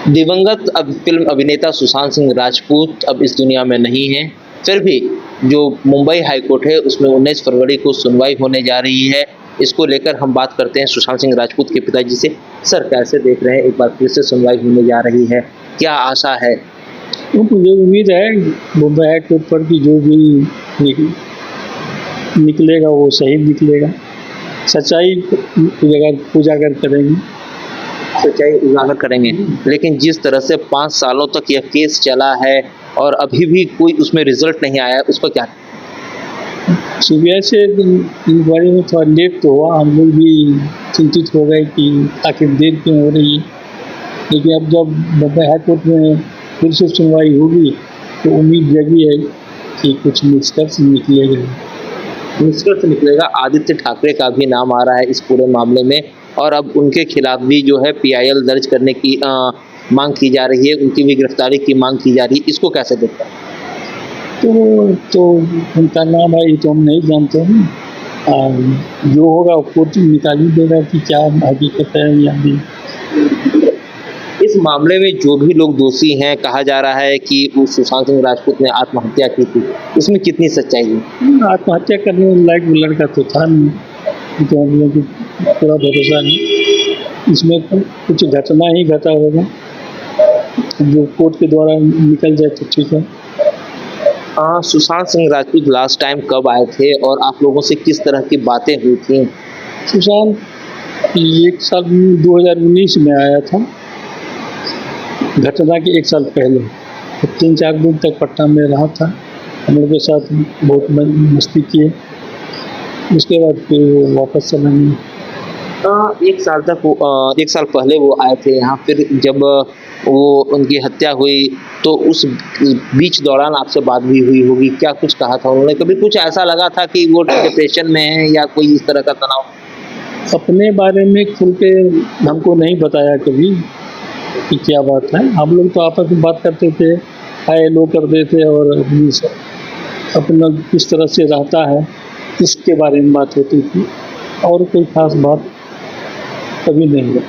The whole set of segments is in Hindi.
दिवंगत अब फिल्म अभिनेता सुशांत सिंह राजपूत अब इस दुनिया में नहीं है। फिर भी जो मुंबई हाई कोर्ट है उसमें 19 फरवरी को सुनवाई होने जा रही है। इसको लेकर हम बात करते हैं सुशांत सिंह राजपूत के पिताजी से। सर कैसे देख रहे हैं, एक बार फिर से सुनवाई होने जा रही है, क्या आशा है? तो मुझे उम्मीद है मुंबई हाई कोर्ट पर कि जो भी निकलेगा वो सही निकलेगा। सच्चाई उजागर करेंगे। सच्चाई उजागर करेंगे। लेकिन जिस तरह से 5 सालों तक यह केस चला है और अभी भी कोई उसमें रिजल्ट नहीं आया है, उस पर क्या? सीबीआई से इंक्वायरी में थोड़ा लेट तो हुआ, हम लोग भी चिंतित हो गए कि आखिर देर क्यों हो रही है। लेकिन अब जब मुंबई हाई कोर्ट में फिर से सुनवाई होगी तो उम्मीद जगी है कि कुछ निष्कर्ष निकलेगा। निष्कर्ष निकलेगा। आदित्य ठाकरे का भी नाम आ रहा है इस पूरे मामले में और अब उनके खिलाफ भी जो है पीआईएल दर्ज करने की मांग की जा रही है, उनकी भी गिरफ्तारी की मांग की जा रही है। इसको कैसे देखते हैं? तो उनका नाम है ये तो हम नहीं जानते हैं। जो होगा कोर्ट निकाल ही देगा कि क्या हकीकत है या नहीं। इस मामले में जो भी लोग दोषी हैं, कहा जा रहा है कि वो सुशांत सिंह राजपूत ने आत्महत्या की थी, इसमें कितनी सच्चाई है? आत्महत्या करने लायक वो लड़का तो था नहीं, तो हम लोग को पूरा भरोसा नहीं। इसमें कुछ घटना ही घटा होगा, जो कोर्ट के द्वारा निकल जाए तो ठीक है। सुशांत सिंह राजपूत लास्ट टाइम कब आए थे और आप लोगों से किस तरह की बातें हुई थी? सुशांत एक साल 2019 में आया था, घटना के एक साल पहले। तो 3-4 दिन तक पटना में रहा था, हम लोग के साथ बहुत मस्ती किए। उसके बाद फिर वो वापस चला गया। एक साल तक एक साल पहले वो आए थे यहाँ, फिर जब वो उनकी हत्या हुई तो उस बीच दौरान आपसे बात भी हुई होगी, क्या कुछ कहा था उन्होंने? कभी कुछ ऐसा लगा था कि वो डिप्रेशन में है या कोई इस तरह का तनाव? अपने बारे में खुल के हमको नहीं बताया कभी कि क्या बात है। हम लोग तो आपस में बात करते थे, हाय हेलो करते थे और अपना किस तरह से रहता है इसके बारे में बात होती थी, और कोई खास बात कभी नहीं है।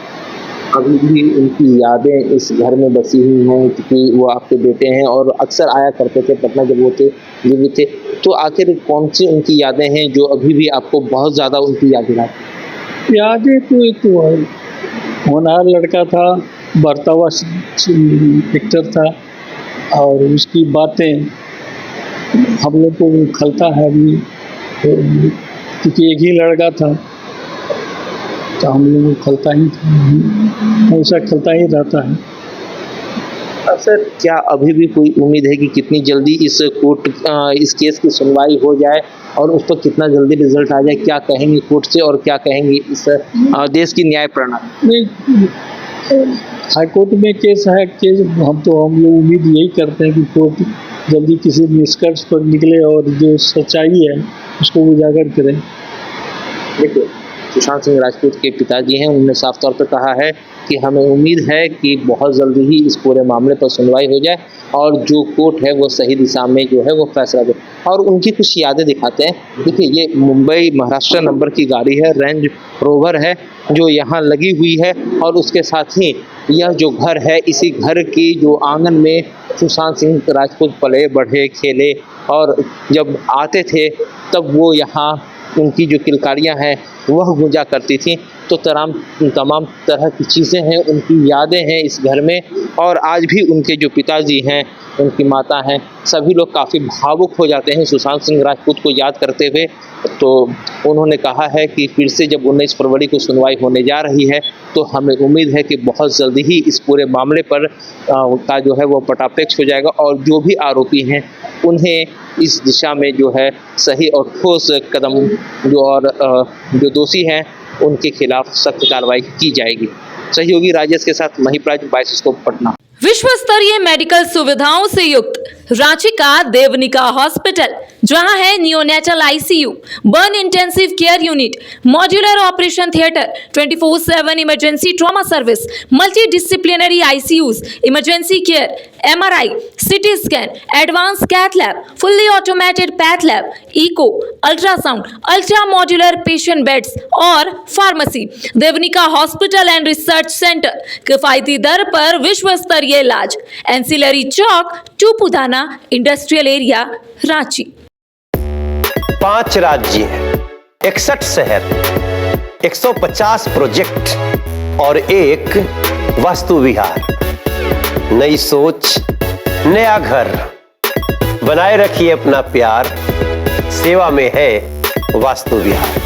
अभी भी उनकी यादें इस घर में बसी हुई हैं क्योंकि वो आपके बेटे हैं और अक्सर आया करते थे पटना जब वो थे जीवित थे। तो आखिर कौन सी उनकी यादें हैं जो अभी भी आपको बहुत ज़्यादा उनकी यादें आती? यादें तो एक तो होनहार लड़का था, बढ़ता हुआ एक्टर था, और उसकी बातें हम लोग को खलता है अभी, क्योंकि एक ही लड़का था तो हम लोग को खलता ही था, हमेशा खलता ही रहता है। सर क्या अभी भी कोई उम्मीद है कि कितनी जल्दी इस केस की सुनवाई हो जाए और उस पर कितना जल्दी रिजल्ट आ जाए? क्या कहेंगे कोर्ट से और क्या कहेंगे इस देश की न्याय प्रणाली? नहीं, हाई कोर्ट में केस है, केस हम लोग उम्मीद यही करते हैं कि कोर्ट जल्दी किसी निष्कर्ष पर निकले और जो सच्चाई है उसको उजागर करें। देखिए, सुशांत सिंह राजपूत के पिताजी हैं, उन्होंने साफ तौर पर कहा है कि हमें उम्मीद है कि बहुत जल्दी ही इस पूरे मामले पर सुनवाई हो जाए और जो कोर्ट है वो सही दिशा में जो है वो फैसला दे। और उनकी कुछ यादें दिखाते हैं। देखिए, ये मुंबई महाराष्ट्र नंबर की गाड़ी है, रेंज रोवर है जो यहाँ लगी हुई है और उसके साथ ही यह जो घर है, इसी घर की जो आंगन में सुशांत सिंह राजपूत पले बढ़े खेले और जब आते थे तब वो यहाँ उनकी जो किलकारियाँ हैं वह गूंजा करती थी। तो तमाम तरह की चीज़ें हैं, उनकी यादें हैं इस घर में। और आज भी उनके जो पिताजी हैं, उनकी माता हैं, सभी लोग काफ़ी भावुक हो जाते हैं सुशांत सिंह राजपूत को याद करते हुए। तो उन्होंने कहा है कि फिर से जब 19 फरवरी को सुनवाई होने जा रही है तो हमें उम्मीद है कि बहुत जल्दी ही इस पूरे मामले पर का जो है वो पटापेक्ष हो जाएगा और जो भी आरोपी हैं उन्हें इस दिशा में जो है सही और ठोस कदम जो दोषी हैं उनके खिलाफ सख्त कार्रवाई की जाएगी। सहयोगी राजेश के साथ महिप्राज, बाइसिस्कोप पटना। विश्व स्तरीय मेडिकल सुविधाओं से युक्त रांची का देवनिका हॉस्पिटल, जहां है neonatal ICU, burn intensive care unit, modular operation theatre, 24/7 emergency trauma service, multi disciplinary ICUs, emergency care, MRI, CT scan, advance cath lab, fully automated path lab, echo, ultrasound, ultra modular patient beds और pharmacy. Devnika hospital and research centre, किफायती दर पर विश्व स्तरीय इलाज, ancillary Chowk, Tupudana industrial area, Ranchi. 5 राज्य, 61 शहर, 150 प्रोजेक्ट और एक वास्तु विहार। नई सोच, नया घर। बनाए रखिए अपना प्यार, सेवा में है वास्तु विहार।